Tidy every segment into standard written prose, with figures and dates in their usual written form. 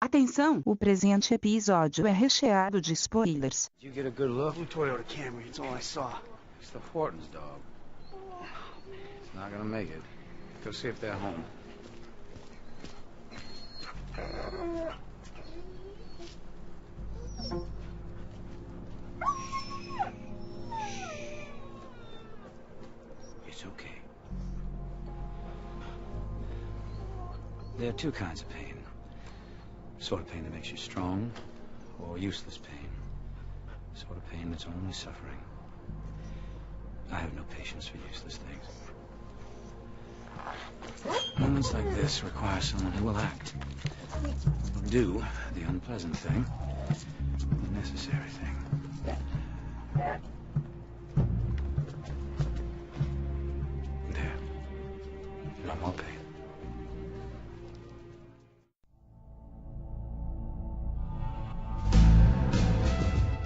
Atenção, o presente episódio é recheado de spoilers. Did you get a good look? Blue Toyota Camry, it's all I saw. It's the Hortons, dog. It's not gonna make it. Go see if they're home. It's okay. There are two kinds of pain. Sort of pain that makes you strong, or useless pain. Sort of pain that's only suffering. I have no patience for useless things. Moments like this require someone who will act. Do the unpleasant thing, the necessary thing. There. No more pain.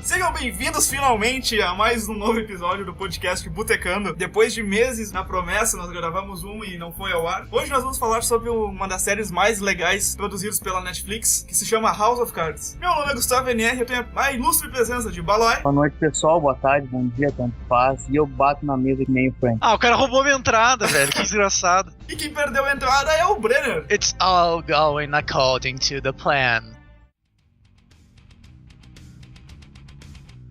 Sejam bem-vindos finalmente a mais um novo episódio do podcast Botecando. Depois de meses na promessa, nós gravamos um e não foi ao ar. Hoje nós vamos falar sobre uma das séries mais legais produzidas pela Netflix, que se chama House of Cards. Meu nome é Gustavo NR, eu tenho a ilustre presença de Balai. Boa noite, pessoal, boa tarde, bom dia, tanto faz. E eu bato na mesa que nem o Frank. Ah, o cara roubou minha entrada, velho, que desgraçado. E quem perdeu a entrada é o Brenner. It's all going according to the plan.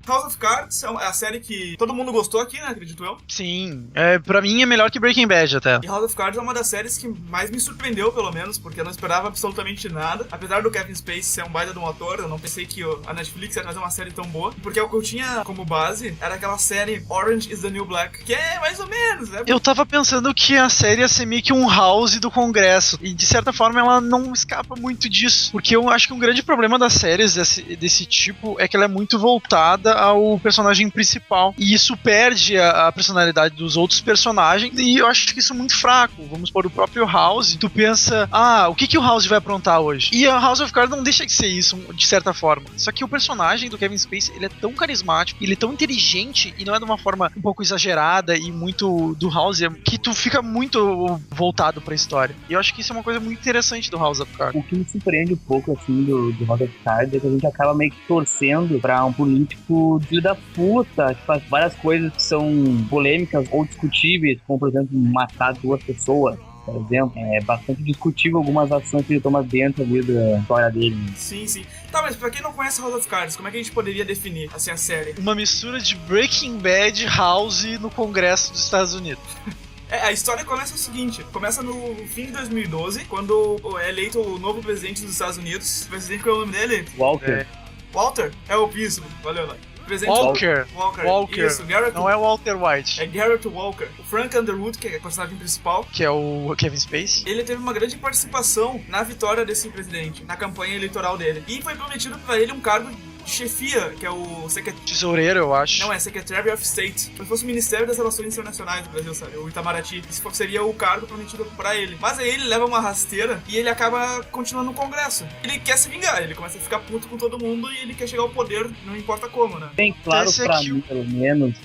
House of Cards é a série que todo mundo gostou aqui, né, acredito eu. Sim, pra mim é melhor que Breaking Bad até. E House of Cards é uma das séries que mais me surpreendeu, pelo menos, porque eu não esperava absolutamente nada. Apesar do Kevin Spacey ser um baita de um ator, eu não pensei que a Netflix ia trazer uma série tão boa. Porque o que eu tinha como base era aquela série Orange is the New Black, que é mais ou menos, né? Eu tava pensando que a série ia ser meio que um House do Congresso, e de certa forma ela não escapa muito disso. Porque eu acho que um grande problema das séries desse tipo é que ela é muito voltada ao personagem principal, e isso perde a personalidade dos outros personagens, e eu acho que isso é muito fraco. Vamos por o próprio House, tu pensa, o que o House vai aprontar hoje? E a House of Cards não deixa de ser isso, de certa forma. Só que o personagem do Kevin Spacey, ele é tão carismático, ele é tão inteligente, e não é de uma forma um pouco exagerada e muito do House, que tu fica muito voltado pra história. E eu acho que isso é uma coisa muito interessante do House of Cards. O que me surpreende um pouco, assim, do House of Cards é que a gente acaba meio que torcendo pra um político filho da puta, que faz várias coisas que são polêmicas ou discutíveis, como, por exemplo, matar duas pessoas, por exemplo. É bastante discutível algumas ações que ele toma dentro ali da história dele. Sim, sim. Tá, mas pra quem não conhece House of Cards, como é que a gente poderia definir, assim, a série? Uma mistura de Breaking Bad, House no Congresso dos Estados Unidos. A história começa o seguinte, começa no fim de 2012, quando é eleito o novo presidente dos Estados Unidos. O presidente, qual é o nome dele? Walker. Walter? É o piso, valeu lá. Walker. Isso, Garrett. Não é Walter White. É Garrett Walker. O Frank Underwood, que é o personagem principal, que é o Kevin Spacey. Ele teve uma grande participação na vitória desse presidente, na campanha eleitoral dele. E foi prometido pra ele um cargo de chefia, que é o tesoureiro, eu acho. Não, é Secretary of State. Como se fosse o Ministério das Relações Internacionais do Brasil, sabe? O Itamaraty. Isso seria o cargo prometido pra ele. Mas aí ele leva uma rasteira e ele acaba continuando no Congresso. Ele quer se vingar, ele começa a ficar puto com todo mundo e ele quer chegar ao poder, não importa como, né? Bem claro pra mim, pelo menos,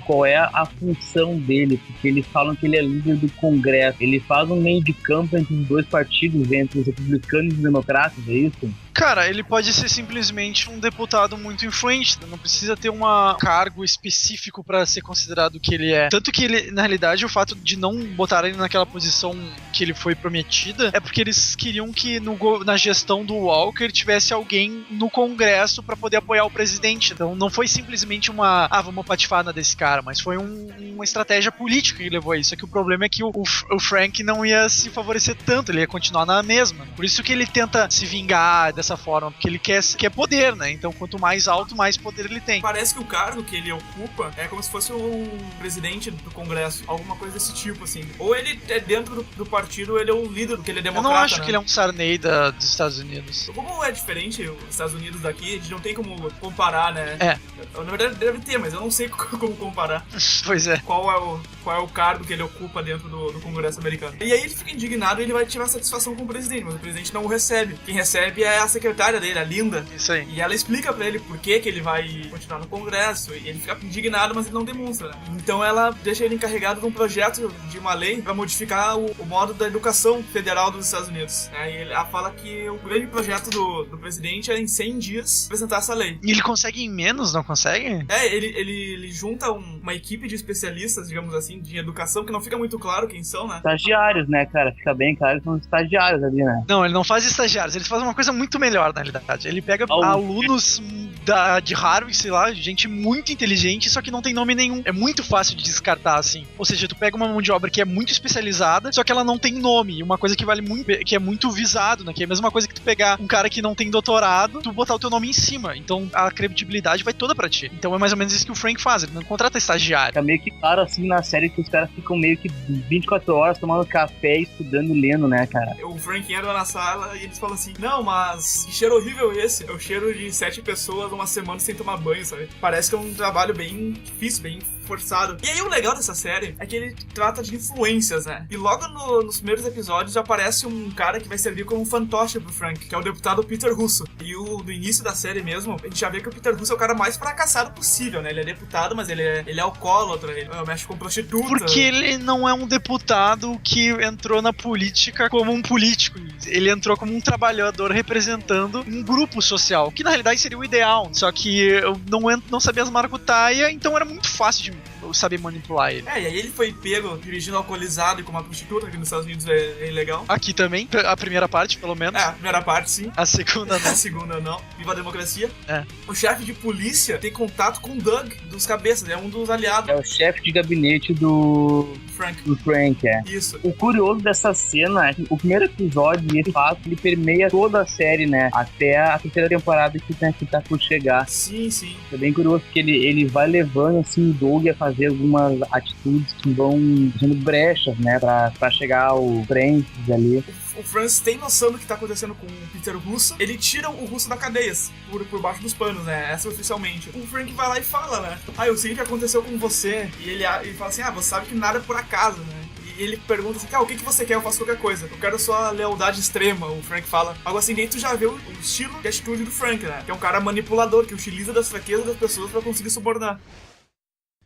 qual é a função dele, porque eles falam que ele é líder do Congresso. Ele faz um meio de campo entre os dois partidos, entre os republicanos e os democratas, é isso? Cara, ele pode ser simplesmente um deputado muito influente, não precisa ter um cargo específico pra ser considerado o que ele é. Tanto que ele, na realidade, o fato de não botar ele naquela posição que ele foi prometida é porque eles queriam que na gestão do Walker tivesse alguém no Congresso pra poder apoiar o presidente. Então não foi simplesmente vamos patifar desse cara, mas foi uma estratégia política que levou a isso. Só que o problema é que o Frank não ia se favorecer tanto, ele ia continuar na mesma. Por isso que ele tenta se vingar dessa forma, porque ele quer poder, né? Então quanto mais alto, mais poder ele tem. Parece que o cargo que ele ocupa é como se fosse um presidente do Congresso, alguma coisa desse tipo, assim. Ou ele é dentro do partido, ou ele é o líder, porque ele é democrata. Eu não acho, né? Que ele é um Sarney dos Estados Unidos. Como é diferente os Estados Unidos daqui, a gente não tem como comparar, né? Na verdade deve ter, mas eu não sei como comparar. Pois é. Qual é o cargo que ele ocupa dentro do Congresso americano. E aí ele fica indignado e ele vai tirar satisfação com o presidente, mas o presidente não o recebe. Quem recebe é a secretária dele, a Linda. Isso aí. E ela explica pra ele por que ele vai continuar no Congresso. E ele fica indignado, mas ele não demonstra, né? Então ela deixa ele encarregado de um projeto de uma lei pra modificar o modo da educação federal dos Estados Unidos. E ela fala que o grande projeto do presidente é em 100 dias apresentar essa lei. E ele consegue em menos, não consegue? Ele junta uma equipe de especialistas, digamos assim, de educação, que não fica muito claro quem são, né? Estagiários, né, cara? Fica bem claro que são estagiários ali, né? Não, ele não faz estagiários, ele faz uma coisa muito melhor, na realidade. Ele pega alunos de Harvard, sei lá, gente muito inteligente, só que não tem nome nenhum. É muito fácil de descartar, assim. Ou seja, tu pega uma mão de obra que é muito especializada, só que ela não tem nome. Uma coisa que vale muito, que é muito visado, né? Que é a mesma coisa que tu pegar um cara que não tem doutorado, tu botar o teu nome em cima. Então a credibilidade vai toda pra ti. Então é mais ou menos isso que o Frank faz, ele não contrata estagiário. Fica meio que claro, assim, na série que os caras ficam meio que 24 horas tomando café, estudando, lendo, né, cara? O Frank entra na sala e eles falam assim, não, mas que cheiro horrível esse? É o cheiro de 7 pessoas uma semana sem tomar banho, sabe? Parece que é um trabalho bem difícil, bem forçado. E aí o legal dessa série é que ele trata de influências, né? E logo nos primeiros episódios já aparece um cara que vai servir como um fantoche pro Frank, que é o deputado Peter Russo. E no início da série mesmo, a gente já vê que o Peter Russo é o cara mais fracassado possível, né? Ele é deputado, mas ele é alcoólatra, ele mexe com prostituta. Porque ele não é um deputado que entrou na política como um político. Ele entrou como um trabalhador representando um grupo social, que na realidade seria o ideal. Só que eu não sabia as maracutaia, então era muito fácil de saber manipular ele. E aí ele foi pego dirigindo alcoolizado e com uma prostituta, que nos Estados Unidos é ilegal. Aqui também, a primeira parte, pelo menos. A primeira parte, sim. A segunda não. A segunda não. Viva a democracia. É. O chefe de polícia tem contato com o Doug dos cabeças, é um dos aliados. É o chefe de gabinete do Frank, é. Isso. O curioso dessa cena é que o primeiro episódio, esse fato, ele permeia toda a série, né? Até a terceira temporada que tá por chegar. Sim, sim. É bem curioso porque ele vai levando, assim, o Doug a fazer algumas atitudes que vão sendo brechas, né? Pra chegar ao Frank ali. O Francis tem noção do que tá acontecendo com o Peter Russo. Ele tira o Russo da cadeia, por baixo dos panos, né? Essa oficialmente. O Frank vai lá e fala, né? Eu sei o que aconteceu com você. E ele fala assim, você sabe que nada é por acaso, né? E ele pergunta assim, o que você quer? Eu faço qualquer coisa. Eu quero sua lealdade extrema. O Frank fala algo assim, daí tu já vê o estilo de atitude do Frank, né? Que é um cara manipulador, que utiliza das fraquezas das pessoas pra conseguir subornar.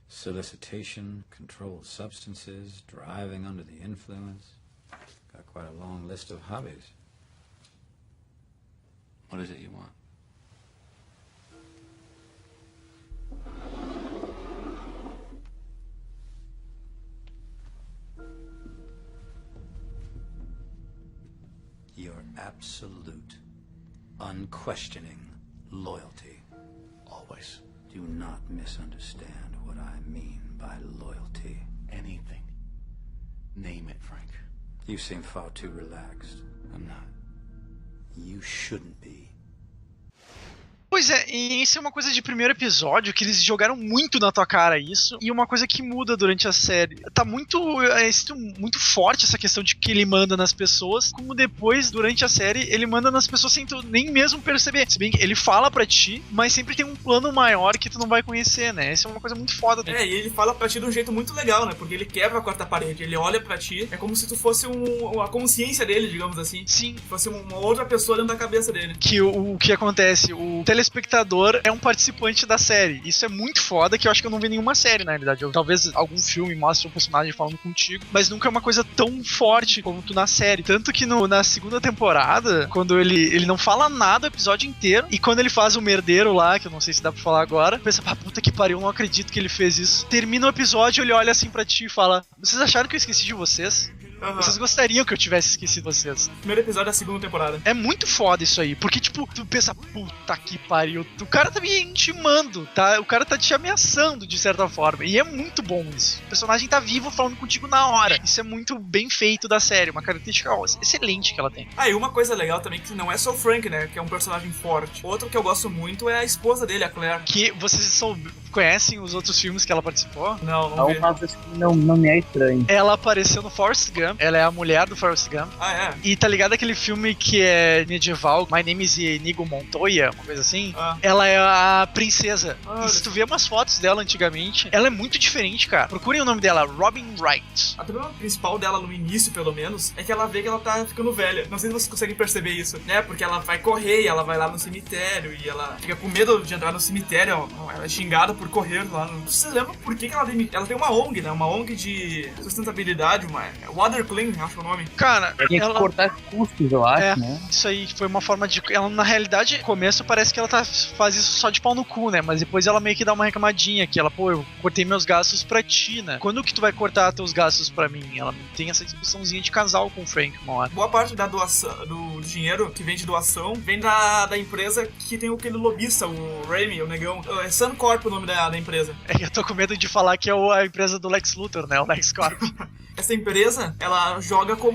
Solicitation, controlled substances, driving under the influence. Got quite a long list of hobbies. What is it you want? Your absolute, unquestioning loyalty. Always. Do not misunderstand what I mean by loyalty. Anything. Name it, Frank. You seem far too relaxed. I'm not. You shouldn't be. Pois é, e isso é uma coisa de primeiro episódio, que eles jogaram muito na tua cara isso, e uma coisa que muda durante a série. Tá muito forte essa questão de que ele manda nas pessoas, como depois, durante a série, ele manda nas pessoas sem tu nem mesmo perceber. Se bem que ele fala pra ti, mas sempre tem um plano maior que tu não vai conhecer, né? Isso é uma coisa muito foda. E ele fala pra ti de um jeito muito legal, né? Porque ele quebra a quarta parede, ele olha pra ti, é como se tu fosse a consciência dele, digamos assim. Sim. Fosse uma outra pessoa dentro da cabeça dele. Que o que acontece, o telespectador é um participante da série. Isso é muito foda, que eu acho que eu não vi nenhuma série, na realidade. Talvez algum filme mostre um personagem falando contigo, mas nunca é uma coisa tão forte como tu na série. Tanto que na segunda temporada, quando ele não fala nada o episódio inteiro, e quando ele faz o merdeiro lá, que eu não sei se dá pra falar agora, pensa, puta que pariu, eu não acredito que ele fez isso. Termina o episódio, ele olha assim pra ti e fala, vocês acharam que eu esqueci de vocês? Uhum. Vocês gostariam que eu tivesse esquecido vocês? Primeiro episódio da segunda temporada. É muito foda isso aí, porque tipo, tu pensa, puta que pariu, o cara tá me intimando, tá? O cara tá te ameaçando de certa forma, e é muito bom isso. O personagem tá vivo falando contigo na hora. Isso é muito bem feito da série, uma característica excelente que ela tem. E uma coisa legal também, que não é só o Frank, né, que é um personagem forte. Outro que eu gosto muito é a esposa dele, a Claire. Que vocês conhecem os outros filmes que ela participou? Não vi. Mas esse filme não me é estranho. Ela apareceu no Forrest Gump, ela é a mulher do Forrest Gump. Ah, é? E tá ligado aquele filme que é medieval, My Name is Inigo Montoya, uma coisa assim? Ah. Ela é a princesa. Ah, E se tu vê umas fotos dela antigamente, ela é muito diferente, cara. Procurem o nome dela, Robin Wright. A problema principal dela no início, pelo menos, é que ela vê que ela tá ficando velha. Não sei se vocês conseguem perceber isso, né? Porque ela vai correr e ela vai lá no cemitério e ela fica com medo de entrar no cemitério. Ela é xingada por correr lá. Vocês lembram por que ela ela tem uma ONG, né? Uma ONG de sustentabilidade, uma Water Clean, acho que é o nome. Cara, Tinha que cortar custos, eu acho, né? Isso aí foi uma forma de... Ela, na realidade, no começo parece que ela faz isso só de pau no cu, né? Mas depois ela meio que dá uma reclamadinha, que ela, pô, eu cortei meus gastos pra ti, né? Quando que tu vai cortar teus gastos pra mim? Ela tem essa discussõezinha de casal com o Frank uma hora. Boa parte da doação, do dinheiro que vem de doação, vem da empresa que tem aquele lobista, o Raimi, o negão. É Suncorp o nome da empresa. É, eu tô com medo de falar que é a empresa do Lex Luthor, né? O Lex Corp. Essa empresa, ela joga com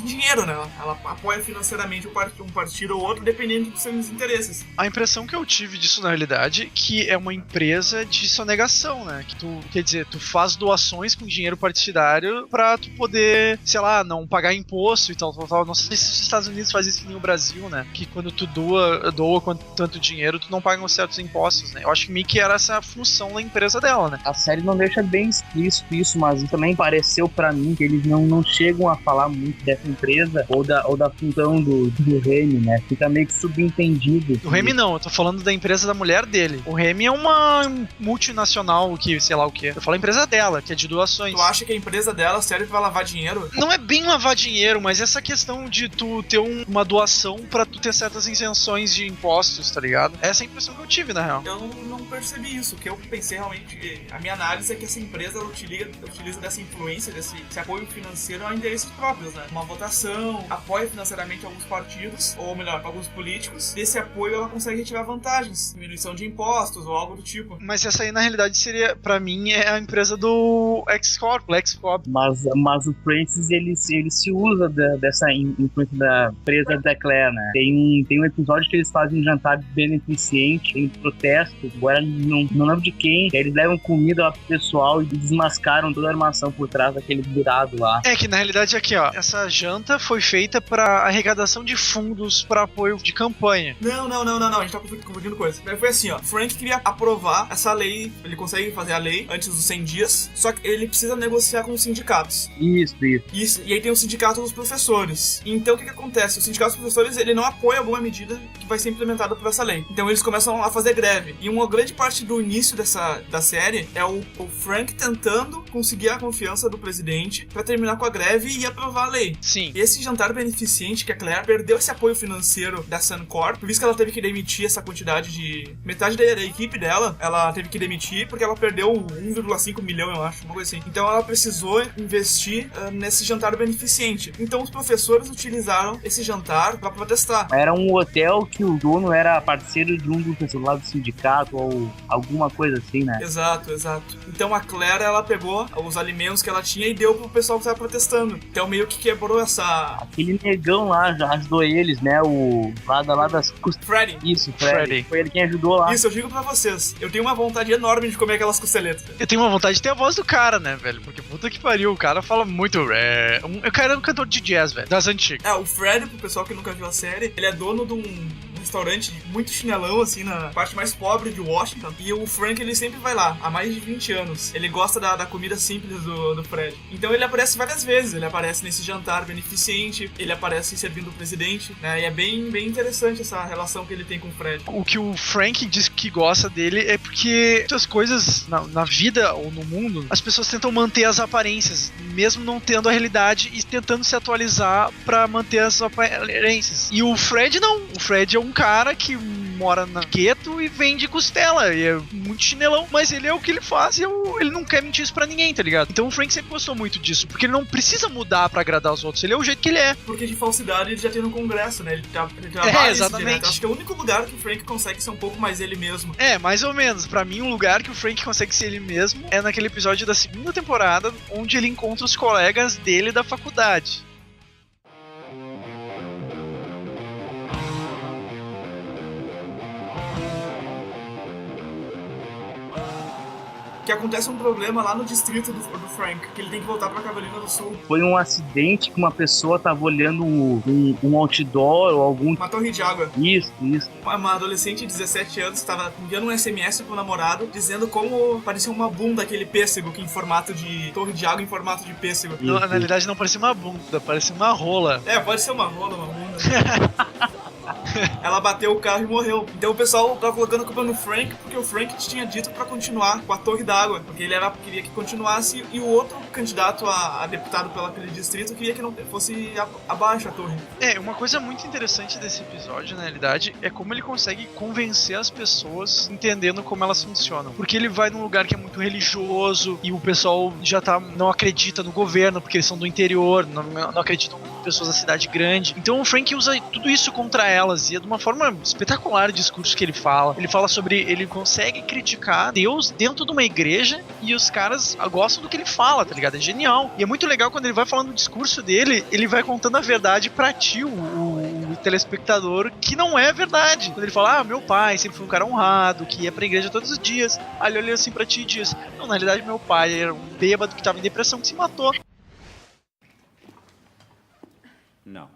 dinheiro, né? Ela apoia financeiramente um partido ou outro, dependendo dos seus interesses. A impressão que eu tive disso, na realidade, que é uma empresa de sonegação, né? Que tu, quer dizer, tu faz doações com dinheiro partidário pra tu poder, sei lá, não pagar imposto e tal. Não sei se os Estados Unidos fazem isso que nem o Brasil, né? Que quando tu doa tanto dinheiro, tu não paga certos impostos, né? Eu acho que meio que era essa a função da empresa dela, né? A série não deixa bem explícito isso, mas também pareceu pra mim que eles não chegam a falar muito dessa empresa ou da função do Remy, né? Fica meio que subentendido. Do Remy não, eu tô falando da empresa da mulher dele. O Remy é uma multinacional que, sei lá o que. Eu falo a empresa dela, que é de doações. Tu acha que a empresa dela serve pra lavar dinheiro? Não é bem lavar dinheiro, mas essa questão de tu ter uma doação pra tu ter certas isenções de impostos, tá ligado? Essa é a impressão que eu tive, na real. Eu não percebi isso. O que eu pensei realmente, a minha análise é que essa empresa ela utiliza dessa influência, desse apoio financeiro a interesses próprios, né? Uma votação, apoia financeiramente alguns partidos, ou melhor, alguns políticos. Desse apoio ela consegue retirar vantagens, diminuição de impostos ou algo do tipo. Mas essa aí, na realidade, seria, pra mim, é a empresa do X-Corp, LexCorp. Mas o Francis, ele se usa dessa influência da empresa da Claire, né? Tem um episódio que eles fazem um jantar beneficente em protesto, agora não lembro de quem, eles levam comida lá pro pessoal e desmascaram toda a armação por trás daquele burado lá. É que, na realidade, aqui, ó, essa janta foi feita pra arrecadação de fundos pra apoio de campanha. Não, a gente tá confundindo coisas. Foi assim, ó, Frank queria aprovar essa lei, ele consegue fazer a lei antes dos 100 dias, só que ele precisa negociar com os sindicatos. Isso, e aí tem o sindicato dos professores. Então o que acontece? O sindicato dos professores, ele não apoia alguma medida que vai ser implementada por essa lei. Então eles começam a fazer greve. E uma grande parte do início da série é o Frank tentando conseguir a confiança do presidente pra terminar com a greve e aprovar a lei. Sim. E esse jantar beneficente que a Claire perdeu esse apoio financeiro da Suncorp, por isso que ela teve que demitir essa quantidade de... Metade da equipe dela, ela teve que demitir porque ela perdeu 1,5 milhão, eu acho, uma coisa assim. Então ela precisou investir nesse jantar beneficente. Então os professores utilizaram esse jantar pra protestar. Era um hotel que o dono era parceiro de um dos professores lá do sindicato ou alguma coisa assim, né? Exato. Então a Claire, ela pegou os alimentos que ela tinha e deu pro pessoal que tava protestando. Então meio que quebrou essa... Aquele negão lá já ajudou eles, né? O lá das... Freddy. Isso, Freddy. Foi ele quem ajudou lá. Isso, eu digo pra vocês. Eu tenho uma vontade enorme de comer aquelas costeletas. Eu tenho uma vontade de ter a voz do cara, né, velho? Porque puta que pariu, o cara fala muito... O cara é um cantor de jazz, velho, das antigas. O Freddy, pro pessoal que nunca viu a série, ele é dono de um restaurante muito chinelão, assim, na parte mais pobre de Washington. E o Frank, ele sempre vai lá, há mais de 20 anos. Ele gosta da comida simples do Fred. Então ele aparece várias vezes. Ele aparece nesse jantar beneficente, ele aparece servindo o presidente, né? E é bem interessante essa relação que ele tem com o Fred. O que o Frank diz que gosta dele é porque muitas coisas na vida ou no mundo, as pessoas tentam manter as aparências, mesmo não tendo a realidade e tentando se atualizar pra manter as aparências. E o Fred não. O Fred é um cara que mora na gueto e vende costela, e é muito chinelão, mas ele é o que ele faz e ele não quer mentir isso pra ninguém, tá ligado? Então o Frank sempre gostou muito disso, porque ele não precisa mudar pra agradar os outros, ele é o jeito que ele é. Porque de falsidade ele já tem no Congresso, né? Ele trabalha exatamente. Acho que é o único lugar que o Frank consegue ser um pouco mais ele mesmo. É, mais ou menos. Pra mim, um lugar que o Frank consegue ser ele mesmo é naquele episódio da segunda temporada, onde ele encontra os colegas dele da faculdade. que acontece um problema lá no distrito do Frank, que ele tem que voltar pra Carolina do Sul. Foi um acidente que uma pessoa tava olhando um outdoor ou algum... Uma torre de água. Isso. Uma adolescente de 17 anos estava enviando um SMS pro namorado, dizendo como parecia uma bunda aquele pêssego, que em formato de... torre de água em formato de pêssego. Não, na realidade não parecia uma bunda, parecia uma rola. Pode ser uma rola, uma bunda. Ela bateu o carro e morreu. Então o pessoal tava colocando a culpa no Frank, porque o Frank tinha dito pra continuar com a torre d'água, porque ele queria que continuasse, e o outro candidato a deputado pelo distrito queria que não fosse abaixo a torre. Uma coisa muito interessante desse episódio, na realidade, é como ele consegue convencer as pessoas entendendo como elas funcionam. Porque ele vai num lugar que é muito religioso e o pessoal já não acredita no governo, porque eles são do interior, não acreditam em pessoas da cidade grande. Então o Frank usa tudo isso contra elas, e é de uma forma espetacular o discurso que ele fala. Ele fala sobre... ele consegue criticar Deus dentro de uma igreja e os caras gostam do que ele fala, tá ligado? É genial. E é muito legal quando ele vai falando o discurso dele, ele vai contando a verdade pra ti, o telespectador, que não é verdade. Quando ele fala, meu pai sempre foi um cara honrado, que ia pra igreja todos os dias. Aí ele olha assim pra ti e diz, não, na realidade meu pai era um bêbado que tava em depressão que se matou. No.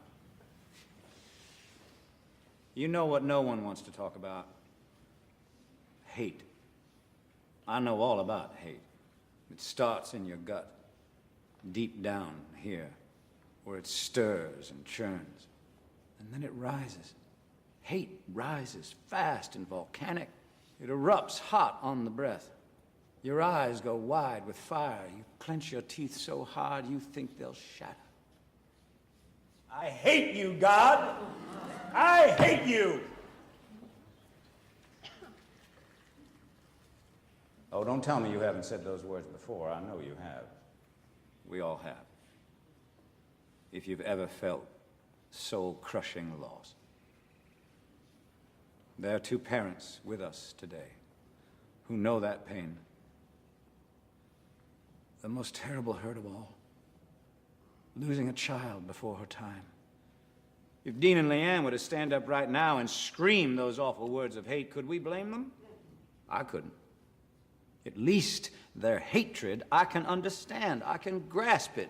You know what no one wants to talk about? Hate. I know all about hate. It starts in your gut, deep down here, where it stirs and churns, and then it rises. Hate rises fast and volcanic. It erupts hot on the breath. Your eyes go wide with fire. You clench your teeth so hard you think they'll shatter. I hate you, God! I hate you! Oh, don't tell me you haven't said those words before. I know you have. We all have. If you've ever felt soul-crushing loss. There are two parents with us today who know that pain. The most terrible hurt of all. Losing a child before her time. If Dean and Leanne were to stand up right now and scream those awful words of hate, could we blame them? I couldn't. At least their hatred I can understand. I can grasp it.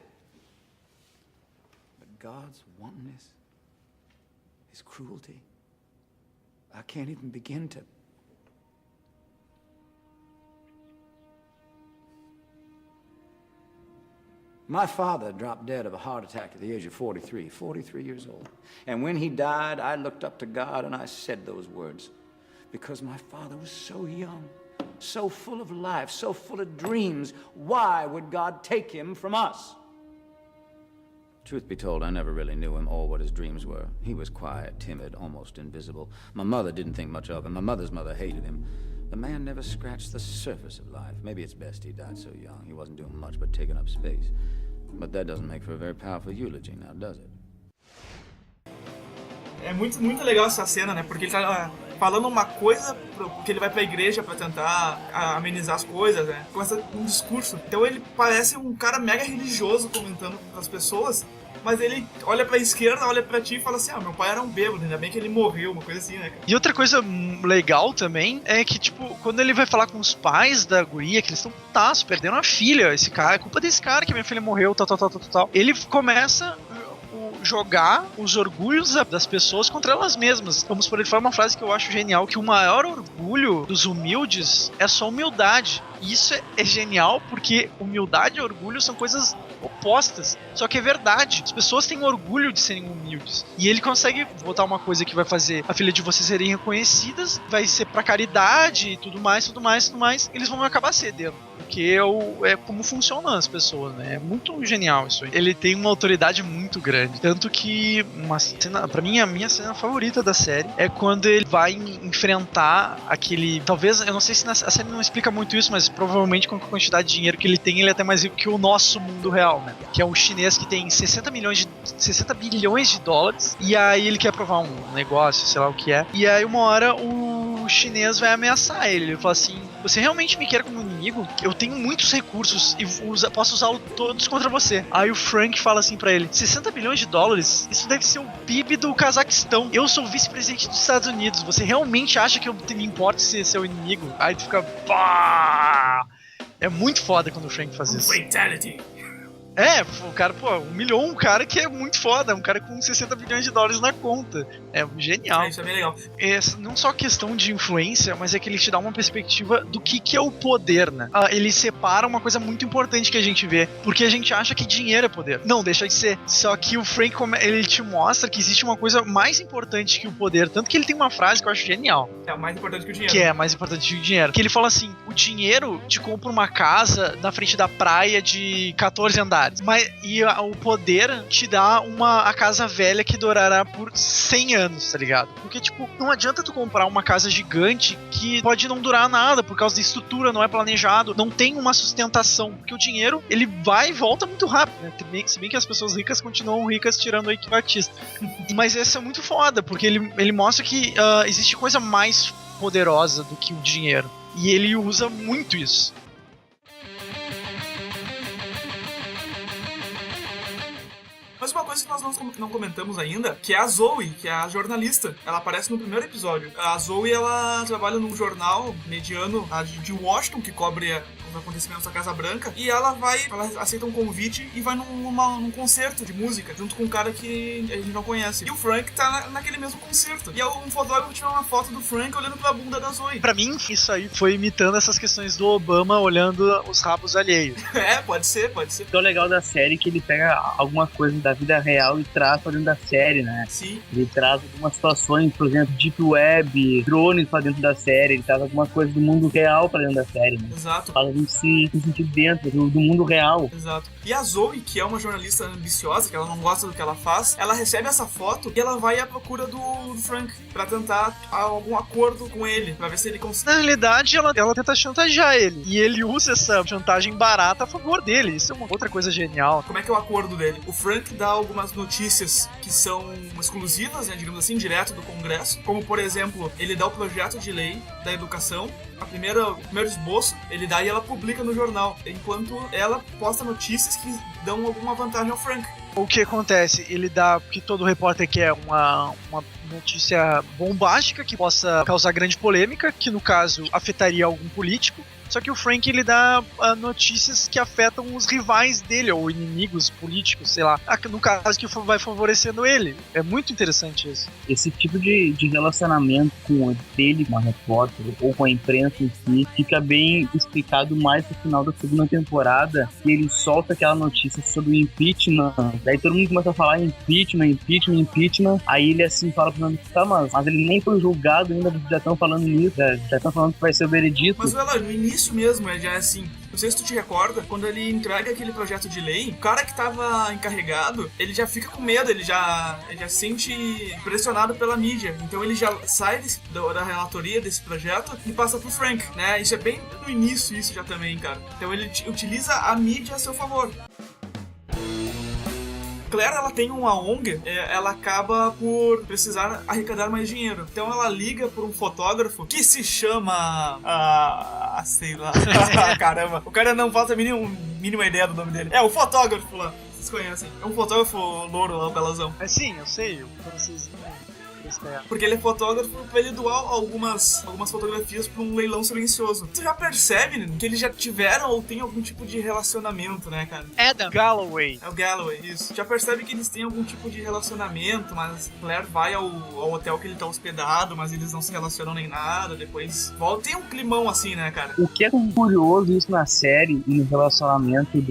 But God's wantonness, His cruelty, I can't even begin to... My father dropped dead of a heart attack at the age of 43 years old. And when he died, I looked up to God and I said those words. Because my father was so young, so full of life, so full of dreams. Why would God take him from us? Truth be told, I never really knew him or what his dreams were. He was quiet, timid, almost invisible. My mother didn't think much of him. My mother's mother hated him. The man never scratched the surface of life. Maybe it's best he died so young. He wasn't doing much but taking up space. But that doesn't make for a very powerful eulogy, now does it? É muito, muito legal essa cena, né? Porque ele tá falando uma coisa, porque ele vai pra igreja pra tentar amenizar as coisas, né? Começa um discurso. Então ele parece um cara mega religioso comentando com as pessoas, mas ele olha pra esquerda, olha pra ti e fala assim, meu pai era um bêbado, ainda bem que ele morreu, uma coisa assim, né, cara? E outra coisa legal também é que, tipo, quando ele vai falar com os pais da guria, que eles estão putaços, perderam a filha, esse cara, é culpa desse cara que minha filha morreu, tal. Ele começa jogar os orgulhos das pessoas contra elas mesmas. Vamos por ele falar uma frase que eu acho genial, que o maior orgulho dos humildes é só humildade. E isso é genial porque humildade e orgulho são coisas opostas. Só que é verdade. As pessoas têm orgulho de serem humildes. E ele consegue botar uma coisa que vai fazer a filha de vocês serem reconhecidas, vai ser pra caridade e tudo mais. Eles vão acabar cedendo. Porque é como funcionam as pessoas, né? É muito genial isso aí. Ele tem uma autoridade muito grande. Tanto que uma cena, pra mim, a minha cena favorita da série é quando ele vai enfrentar aquele... Talvez, eu não sei se a série não explica muito isso, mas provavelmente com a quantidade de dinheiro que ele tem, ele é até mais rico que o nosso mundo real, né? Que é um chinês que tem 60 bilhões de dólares. E aí ele quer provar um negócio, sei lá o que é. E aí uma hora o chinês vai ameaçar ele. Ele fala assim, você realmente me quer como inimigo? Eu tenho muitos recursos e posso usá-los todos contra você. Aí o Frank fala assim pra ele, 60 bilhões de dólares? Isso deve ser o PIB do Cazaquistão. Eu sou vice-presidente dos Estados Unidos. Você realmente acha que eu me importo se ser seu inimigo? Aí tu fica... Pá! É muito foda quando o Frank faz isso. Fatality. O cara, humilhou um cara que é muito foda, um cara com 60 bilhões de dólares na conta. É genial. Isso é bem legal. É não só questão de influência, mas é que ele te dá uma perspectiva do que é o poder, né? Ele separa uma coisa muito importante que a gente vê, porque a gente acha que dinheiro é poder. Não, deixa de ser. Só que o Frank, ele te mostra que existe uma coisa mais importante que o poder, tanto que ele tem uma frase que eu acho genial. É mais importante que o dinheiro. Que é mais importante que o dinheiro. Que ele fala assim, o dinheiro te compra uma casa na frente da praia de 14 andares. O poder te dá a casa velha que durará por 100 anos, tá ligado? Porque, tipo, não adianta tu comprar uma casa gigante que pode não durar nada por causa da estrutura, não é planejado, não tem uma sustentação. Porque o dinheiro, ele vai e volta muito rápido, né? Se bem que as pessoas ricas continuam ricas tirando aí que artista. Mas esse é muito foda, porque ele mostra que existe coisa mais poderosa do que o dinheiro. E ele usa muito isso. Mas uma coisa que nós não comentamos ainda, que é a Zoe, que é a jornalista. Ela aparece no primeiro episódio. A Zoe, ela trabalha num jornal mediano de Washington, que cobre os acontecimentos da Casa Branca, e ela aceita um convite e vai num concerto de música, junto com um cara que a gente não conhece. E o Frank tá naquele mesmo concerto. E um fotógrafo tirou uma foto do Frank olhando pra bunda da Zoe. Pra mim, isso aí foi imitando essas questões do Obama olhando os rabos alheios. Pode ser. O legal da série é que ele pega alguma coisa da vida real e traz pra dentro da série, né? Sim. Ele traz algumas situações, por exemplo, Deep Web, drones pra dentro da série, ele traz alguma coisa do mundo real pra dentro da série, né? Exato. Fala a gente se sentir dentro do mundo real. Exato. E a Zoe, que é uma jornalista ambiciosa, que ela não gosta do que ela faz, ela recebe essa foto e ela vai à procura do Frank pra tentar algum acordo com ele, pra ver se ele consegue. Na realidade, ela tenta chantagear ele. E ele usa essa chantagem barata a favor dele. Isso é uma outra coisa genial. Como é que é o acordo dele? O Frank dá algumas notícias que são exclusivas, né, digamos assim, direto do Congresso. Como, por exemplo, ele dá o projeto de lei da educação. O primeiro esboço ele dá e ela publica no jornal, enquanto ela posta notícias que dão alguma vantagem ao Frank. O que acontece? Ele dá, que todo repórter quer, uma notícia bombástica que possa causar grande polêmica, que no caso afetaria algum político. Só que o Frank, ele dá notícias que afetam os rivais dele, ou inimigos políticos, sei lá. No caso que vai favorecendo ele. É muito interessante isso. Esse tipo de relacionamento com ele, com a repórter, ou com a imprensa em si, fica bem explicado mais no final da segunda temporada, que ele solta aquela notícia sobre o impeachment. Daí todo mundo começa a falar impeachment. Aí ele assim fala pro mundo, tá, mas ele nem foi julgado ainda, já estão falando nisso, já estão falando que vai ser o veredito. Mas ela, no início mesmo, já é assim. Não sei se tu te recorda, quando ele entrega aquele projeto de lei, o cara que tava encarregado, ele já fica com medo, ele já se sente pressionado pela mídia. Então ele já sai da relatoria desse projeto e passa pro Frank, né? Isso é bem no início, isso já também, cara. Então ele utiliza a mídia a seu favor. Claire, ela tem uma ONG, ela acaba por precisar arrecadar mais dinheiro. Então ela liga por um fotógrafo que se chama... sei lá. Caramba. O cara não faz a mínima ideia do nome dele. É, o fotógrafo lá. Vocês conhecem. É um fotógrafo louro lá, o belazão. Sim, eu sei. O francês... Porque ele é fotógrafo pra ele doar algumas fotografias pra um leilão silencioso. Tu já percebe, né, que eles já tiveram ou tem algum tipo de relacionamento, né, cara? Adam Galloway. É o Galloway, isso. Já percebe que eles têm algum tipo de relacionamento, mas Claire vai ao hotel que ele tá hospedado, mas eles não se relacionam nem nada, depois volta. Tem um climão assim, né, cara? O que é curioso isso na série e no relacionamento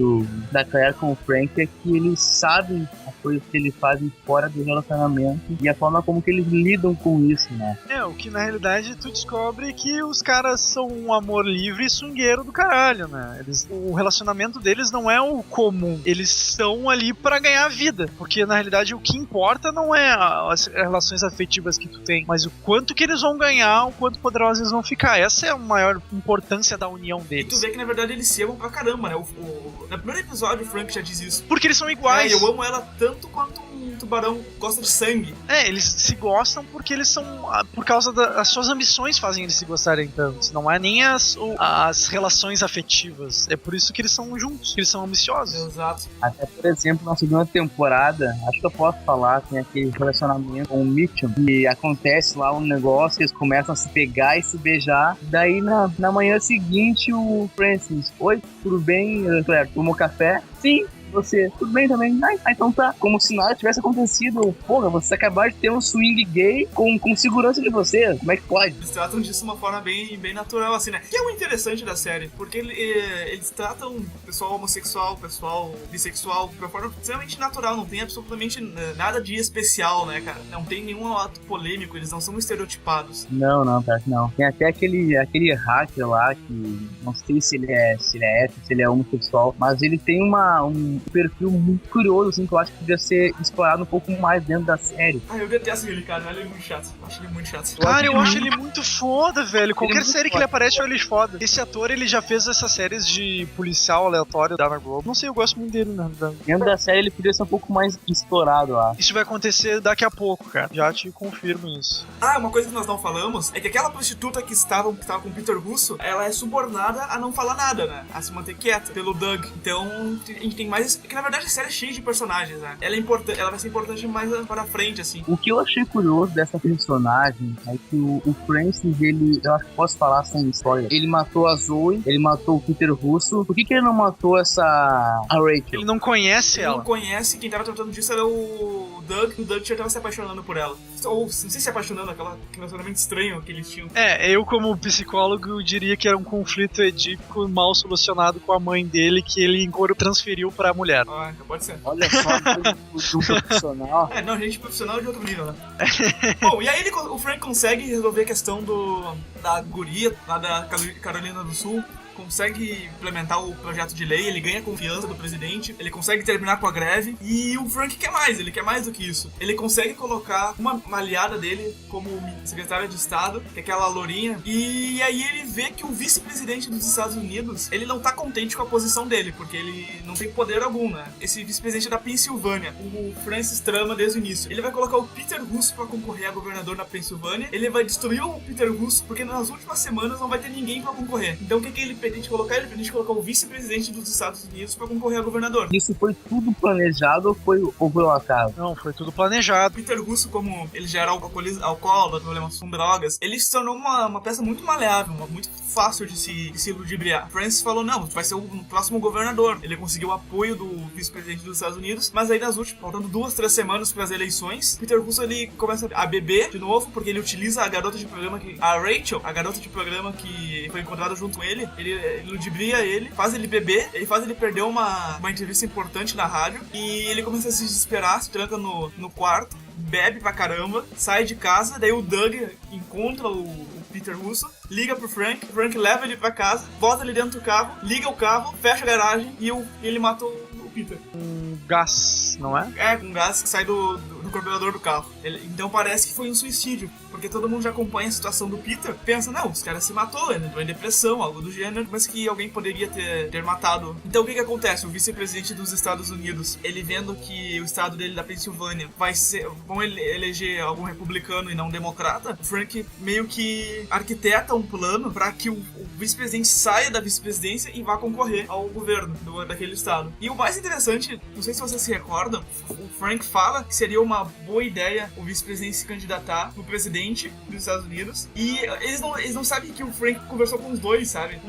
da Claire com o Frank é que eles sabem as coisas que eles fazem fora do relacionamento e a forma como que eles lidam com isso, né? O que na realidade tu descobre que os caras são um amor livre e swingueiro do caralho, né? O relacionamento deles não é o comum, eles estão ali pra ganhar vida, porque na realidade o que importa não é as relações afetivas que tu tem, mas o quanto que eles vão ganhar, o quanto poderosos eles vão ficar. Essa é a maior importância da união deles. E tu vê que na verdade eles se amam pra caramba, né? No primeiro episódio o Frank já diz isso. Porque eles são iguais. Eu amo ela tanto quanto tubarão gosta de sangue. Eles se gostam porque eles são... Por causa das suas ambições fazem eles se gostarem tanto. Não é nem as relações afetivas. É por isso que eles são juntos, que eles são ambiciosos. Exato. Até, por exemplo, na segunda temporada, acho que eu posso falar, tem aquele relacionamento com o Mitchum, que acontece lá um negócio, eles começam a se pegar e se beijar. Daí, na manhã seguinte, o Francis: oi, tudo bem, Claire? Tomou café? Sim. Você, tudo bem também? Então tá. Como se nada tivesse acontecido. Porra, você acabaram de ter um swing gay com segurança de você. Como é que pode? Eles tratam disso de uma forma bem natural, assim, né? Que é o interessante da série, porque eles tratam o pessoal homossexual, o pessoal bissexual de uma forma extremamente natural, não tem absolutamente nada de especial, né, cara? Não tem nenhum ato polêmico, eles não são estereotipados. Não, cara, não. Tem até aquele hacker lá que não sei se ele é hétero, se ele é homossexual, mas ele tem um perfil muito curioso, assim, que eu acho que podia ser explorado um pouco mais dentro da série. Eu detesto ele, cara. Ele é muito chato. Eu acho ele muito chato. Cara, eu acho ele muito foda, velho. Qualquer série que ele aparece, eu acho ele foda. Esse ator, ele já fez essas séries de policial aleatório da Globo. Não sei, eu gosto muito dele, né? Dentro da série, ele podia ser um pouco mais explorado lá. Isso vai acontecer daqui a pouco, cara. Já te confirmo isso. Uma coisa que nós não falamos é que aquela prostituta que estava com o Peter Russo, ela é subornada a não falar nada, né? A se manter quieta pelo Doug. Então, a gente tem mais... Que na verdade a série é cheia de personagens, né? Ela vai ser importante mais para frente, assim. O que eu achei curioso dessa personagem é que o Francis, eu acho que posso falar sem spoiler, ele matou a Zoe, ele matou o Peter Russo. Por que ele não matou a Rachel? Ele não conhece ela. Ele não conhece, quem tava tratando disso era o Doug já tava se apaixonando por ela. Ou, não sei se apaixonando, aquele relacionamento estranho que eles tinham. Eu como psicólogo diria que era um conflito edípico mal solucionado com a mãe dele, que ele transferiu pra mulher. Pode ser. Olha só, um profissional. Não, gente profissional de outro nível, né? Bom, e aí o Frank consegue resolver a questão da guria lá da Carolina do Sul. Consegue implementar o projeto de lei, ele ganha a confiança do presidente, ele consegue terminar com a greve, e o Frank quer mais, ele quer mais do que isso. Ele consegue colocar uma aliada dele como secretária de Estado, que é aquela lourinha, e aí ele vê que o vice-presidente dos Estados Unidos, ele não tá contente com a posição dele, porque ele não tem poder algum, né? Esse vice-presidente é da Pensilvânia, o Francis trama desde o início. Ele vai colocar o Peter Russo pra concorrer a governador na Pensilvânia, ele vai destruir o Peter Russo, porque nas últimas semanas não vai ter ninguém pra concorrer. Então o que ele pretende colocar? Ele pretende colocar o vice-presidente dos Estados Unidos pra concorrer a governador. Isso foi tudo planejado ou foi um acaso? Não, foi tudo planejado. Peter Russo, como ele já era alcoólatra, problemas com drogas, ele se tornou uma peça muito maleável, muito fácil de se ludibriar. Francis falou: não, vai ser o próximo governador. Ele conseguiu o apoio do vice-presidente dos Estados Unidos, mas aí nas últimas, faltando 2-3 semanas para as eleições, Peter Russo ele começa a beber de novo, porque ele utiliza a garota de programa a Rachel, a garota de programa que foi encontrada junto com ele, ele ludibria ele, faz ele beber, ele faz ele perder uma entrevista importante na rádio, e ele começa a se desesperar, se tranca no quarto, bebe pra caramba, sai de casa, daí o Doug encontra o Peter Russo, liga pro Frank leva ele pra casa, bota ele dentro do carro, liga o carro, fecha a garagem e ele matou o Peter. Com gás, não é? Com gás que sai do carburador do carro. Então parece que foi um suicídio, porque todo mundo já acompanha a situação do Peter, pensa, não, os caras se matou, ele entrou em depressão, algo do gênero, mas que alguém poderia ter matado. Então o que acontece? O vice-presidente dos Estados Unidos, ele vendo que o estado dele da Pensilvânia vão eleger algum republicano e não democrata, o Frank meio que arquiteta um plano para que o vice-presidente saia da vice-presidência e vá concorrer ao governo daquele estado. E o mais interessante, não sei se vocês se recordam, o Frank fala que seria uma boa ideia o vice-presidente se candidatar no presidente dos Estados Unidos, e eles não sabem que o Frank conversou com os dois, sabe?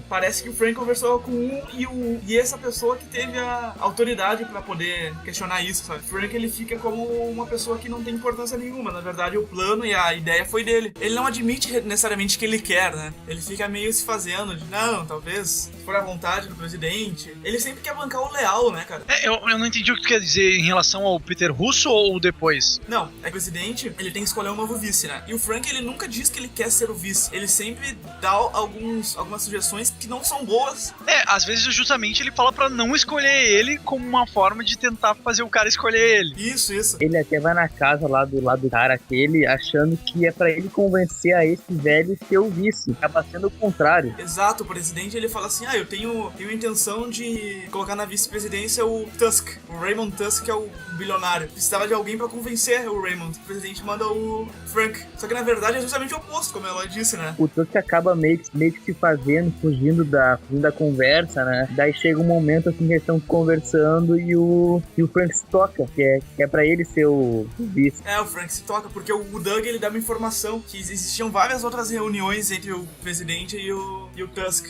Parece que o Frank conversou com um e essa pessoa que teve a autoridade pra poder questionar isso, sabe? O Frank, ele fica como uma pessoa que não tem importância nenhuma, na verdade o plano e a ideia foi dele. Ele não admite necessariamente que ele quer, né? Ele fica meio se fazendo de, não, talvez for a vontade do presidente. Ele sempre quer bancar o leal, né, cara? Eu não entendi o que tu quer dizer em relação ao Peter Russo ou depois? Não, o presidente, ele tem que escolher um novo vice, né? E o Frank, ele nunca diz que ele quer ser o vice. Ele sempre dá algumas sugestões que não são boas. Às vezes justamente ele fala pra não escolher ele como uma forma de tentar fazer o cara escolher ele. Isso. Ele até vai na casa lá do cara aquele, achando que é pra ele convencer a esse velho ser o vice. Acaba sendo o contrário. Exato, o presidente, ele fala assim, eu tenho a intenção de colocar na vice-presidência o Tusk. O Raymond Tusk, que é o bilionário. Precisava de alguém pra convencer o Raymond. O presidente manda o Frank. Só que na verdade é justamente o oposto, como ela disse, né? O Tusk acaba meio que se fazendo, fugindo da conversa, né? Daí chega um momento assim que eles estão conversando e o Frank se toca, que é pra ele ser o vice. O Frank se toca, porque o Doug, ele dá uma informação que existiam várias outras reuniões entre o presidente e o Tusk.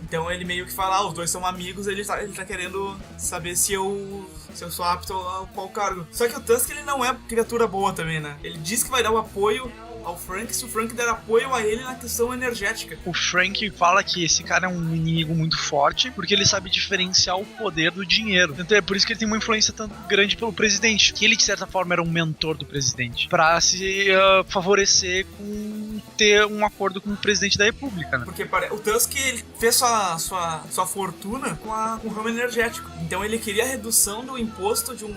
Então ele meio que fala, os dois são amigos, ele tá querendo saber se eu sou apto ao cargo. Só que o Tusk, ele não é criatura boa também, né? Ele diz que vai dar o apoio ao Frank se o Frank der apoio a ele na questão energética. O Frank fala que esse cara é um inimigo muito forte, porque ele sabe diferenciar o poder do dinheiro. Então é por isso que ele tem uma influência tanto grande pelo presidente, que ele de certa forma era um mentor do presidente, pra se favorecer com ter um acordo com o presidente da república, né? Porque o Tusk, ele fez sua fortuna com o ramo energético. Então ele queria a redução do imposto de um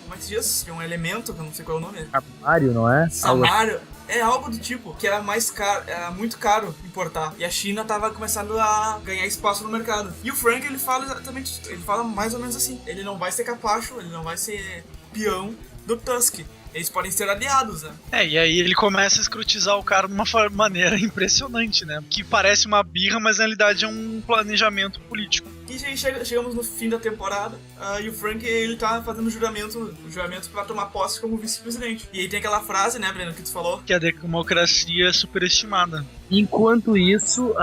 como é que se diz? De um elemento, que eu não sei qual é o nome. Samário, não é? Samário. É algo do tipo, que era mais caro, era muito caro importar. E a China tava começando a ganhar espaço no mercado. E o Frank, ele fala exatamente, ele fala mais ou menos assim. Ele não vai ser capacho, ele não vai ser peão do Tusk. Eles podem ser aliados, né? E aí ele começa a escrutizar o cara de uma maneira impressionante, né? Que parece uma birra, mas na realidade é um planejamento político. E aí chegamos no fim da temporada, e o Frank, ele tá fazendo o juramento pra tomar posse como vice-presidente. E aí tem aquela frase, né, Breno, que tu falou? Que a democracia é superestimada. Enquanto isso,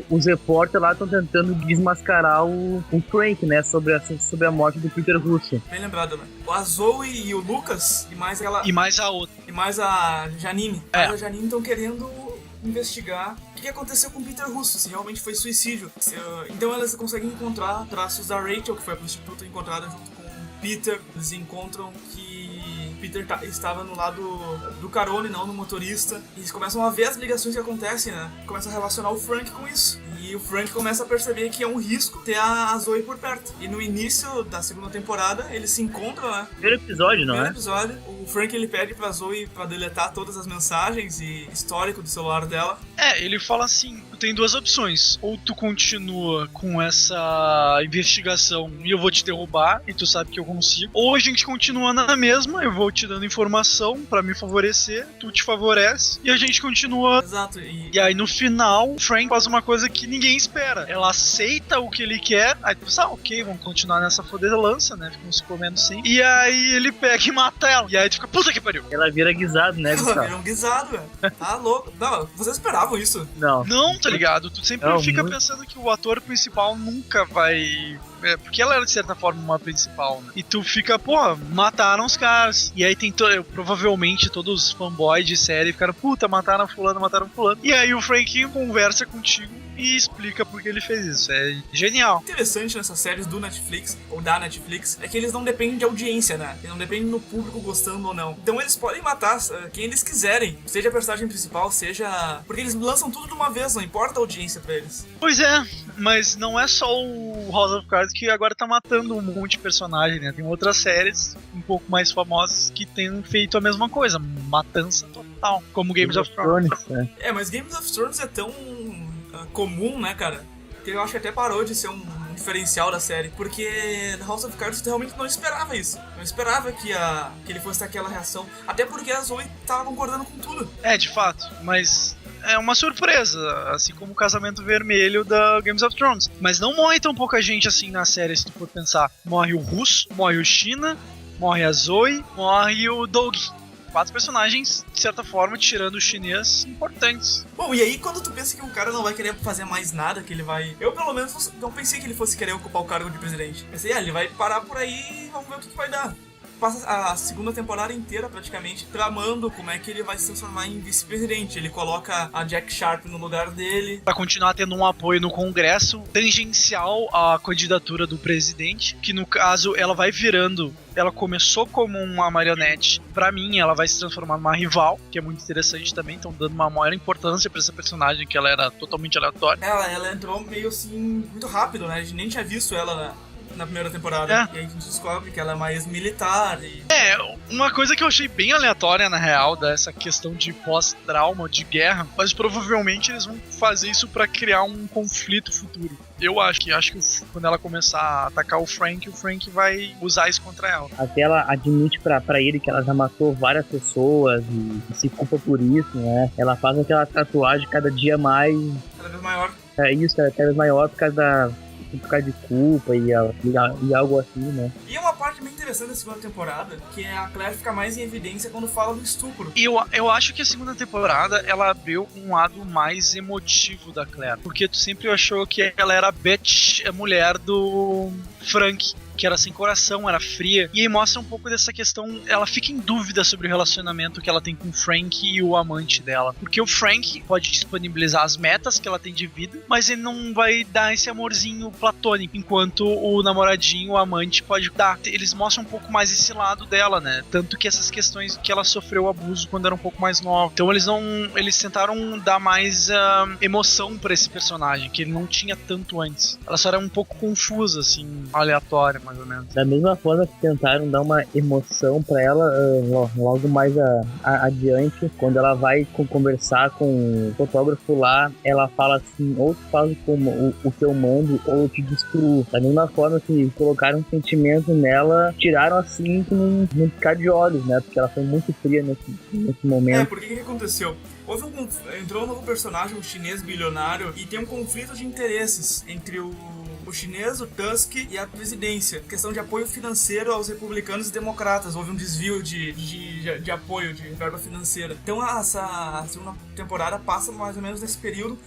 os repórteres lá estão tentando desmascarar o Frank, né, sobre a morte do Peter Russo. Bem lembrado, né? A Zoe e o Lucas, e mais a outra. E mais a Janine. Mas a Janine estão querendo investigar o que aconteceu com o Peter Russo, se realmente foi suicídio. Então elas conseguem encontrar traços da Rachel, que foi a prostituta encontrada junto com o Peter. Eles encontram que Peter estava no lado do Carone, não no motorista. E eles começam a ver as ligações que acontecem, né? Começam a relacionar o Frank com isso. E o Frank começa a perceber que é um risco ter a Zoe por perto. E no início da segunda temporada, eles se encontram, né? Primeiro episódio, não é? Primeiro episódio, o Frank, ele pede pra Zoe pra deletar todas as mensagens e histórico do celular dela. Ele fala assim, tem duas opções. Ou tu continua com essa investigação e eu vou te derrubar, e tu sabe que eu consigo. Ou a gente continua na mesma, eu vou te dando informação pra me favorecer, tu te favorece, e a gente continua. Exato. E aí no final, o Frank faz uma coisa que ninguém espera. Ela aceita o que ele quer, aí tu pensa, ok, vamos continuar nessa fodelança, né? Ficam se comendo sim. E aí ele pega e mata ela. E aí tu fica, puta que pariu. Ela vira guisado, né, Gustavo? Ela vira um guisado, velho. Tá louco. Não, vocês esperavam isso? Não, tá ligado? Tu sempre fica pensando que o ator principal nunca vai... porque ela era de certa forma uma principal, né? E tu fica, mataram os caras. E aí tem provavelmente todos os fanboys de série ficaram, puta, mataram fulano. E aí o Frank conversa contigo e explica por que ele fez isso. É genial. O interessante nessas séries do Netflix, ou da Netflix, é que eles não dependem de audiência, né? Eles não dependem do público gostando ou não. Então eles podem matar quem eles quiserem. Seja a personagem principal, seja... Porque eles lançam tudo de uma vez, não importa a audiência pra eles. Pois é, mas não é só o House of Cards que agora tá matando um monte de personagem, né? Tem outras séries um pouco mais famosas que têm feito a mesma coisa. Matança total. Como Games of Thrones. Mas Games of Thrones é tão... comum, né, cara? Que eu acho que até parou de ser um diferencial da série. Porque House of Cards realmente não esperava isso. Não esperava que ele fosse ter aquela reação. Até porque a Zoe tava concordando com tudo. De fato. Mas é uma surpresa. Assim como o Casamento Vermelho da Games of Thrones. Mas não morre tão pouca gente assim na série, se tu for pensar. Morre o Russo, morre o China, morre a Zoe, morre o Doug. 4 personagens, de certa forma, tirando o chinês, importantes. Bom, e aí quando tu pensa que o cara não vai querer fazer mais nada, que ele vai... Eu, pelo menos, não pensei que ele fosse querer ocupar o cargo de presidente. Pensei, ele vai parar por aí e vamos ver o que vai dar. passa a segunda temporada inteira praticamente tramando como é que ele vai se transformar em vice-presidente. Ele coloca a Jack Sharp no lugar dele. Pra continuar tendo um apoio no Congresso tangencial à candidatura do presidente, que no caso ela vai virando. Ela começou como uma marionete. Pra mim, ela vai se transformar numa rival, que é muito interessante também. Estão dando uma maior importância pra essa personagem, que ela era totalmente aleatória. Ela entrou meio assim, muito rápido, né? A gente nem tinha visto ela na primeira temporada. E aí a gente descobre que ela é mais militar. Uma coisa que eu achei bem aleatória, na real, dessa questão de pós-trauma, de guerra, mas provavelmente eles vão fazer isso pra criar um conflito futuro. Eu acho que quando ela começar a atacar o Frank vai usar isso contra ela. Até ela admite pra ele que ela já matou várias pessoas e se culpa por isso, né? Ela faz aquela tatuagem cada dia mais... Cada vez maior. Cada vez maior por causa de culpa e algo assim, né? E uma parte bem interessante da segunda temporada, que é a Claire fica mais em evidência quando fala do estupro. E eu acho que a segunda temporada, ela abriu um lado mais emotivo da Claire, porque tu sempre achou que ela era a bitch, a mulher do Frank, que era sem coração, era fria. E aí mostra um pouco dessa questão, ela fica em dúvida sobre o relacionamento que ela tem com o Frank e o amante dela. Porque o Frank pode disponibilizar as metas que ela tem de vida, mas ele não vai dar esse amorzinho platônico, enquanto o namoradinho, o amante, pode dar. Eles mostram um pouco mais esse lado dela, né? Tanto que essas questões que ela sofreu abuso quando era um pouco mais nova. Então eles tentaram dar mais emoção pra esse personagem, que ele não tinha tanto antes. Ela só era um pouco confusa, assim, aleatória, mais ou menos. Da mesma forma que tentaram dar uma emoção pra ela, logo mais adiante, quando ela vai conversar com o fotógrafo lá, ela fala assim, ou tu faz como o que eu mando, ou eu te destruo. Da mesma forma que colocaram um sentimento nela, tiraram assim com um piscar de olhos, né? Porque ela foi muito fria nesse momento. Porque o que aconteceu? Entrou um novo personagem, um chinês bilionário, e tem um conflito de interesses entre o chinês, o Tusk e a presidência. Questão de apoio financeiro aos republicanos e democratas. Houve um desvio de apoio, de verba financeira. Então a segunda temporada passa mais ou menos nesse período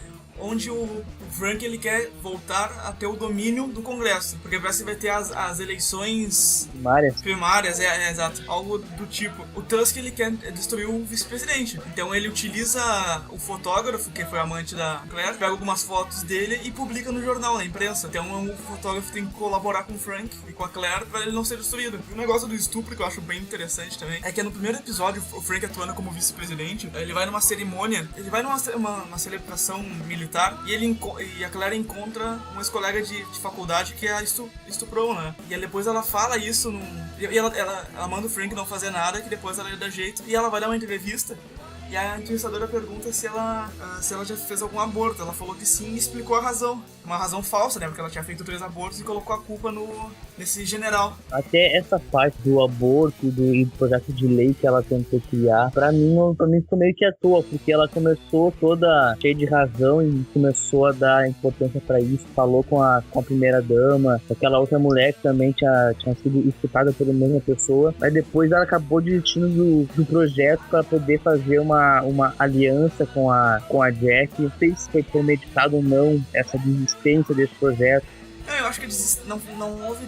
onde o Frank ele quer voltar a ter o domínio do Congresso, porque parece que vai ter as eleições primárias, exato, algo do tipo. O Tusk ele quer destruir o vice-presidente, então ele utiliza o fotógrafo, que foi amante da Claire, pega algumas fotos dele e publica no jornal, na imprensa. Então o fotógrafo tem que colaborar com o Frank e com a Claire para ele não ser destruído. E o negócio do estupro, que eu acho bem interessante também, é que no primeiro episódio, o Frank atuando como vice-presidente, ele vai numa cerimônia, ele vai numa celebração militar, e a Claire encontra um ex-colega de faculdade que a estuprou, né? E aí depois ela fala isso, e ela manda o Frank não fazer nada, que depois ela ia dar jeito, e ela vai dar uma entrevista, e a entrevistadora pergunta se ela já fez algum aborto. Ela falou que sim e explicou a razão. Uma razão falsa, né? Porque ela tinha feito 3 abortos e colocou a culpa nesse general. Até essa parte do aborto e do projeto de lei que ela tentou criar, pra mim ficou meio que à toa, porque ela começou toda cheia de razão e começou a dar importância pra isso. Falou com a primeira dama, aquela outra mulher que também tinha sido escutada pela mesma pessoa, mas depois ela acabou desistindo do projeto pra poder fazer uma aliança com a Jack. Não sei se foi premeditado ou não essa desistência desse projeto. Eu acho que não houve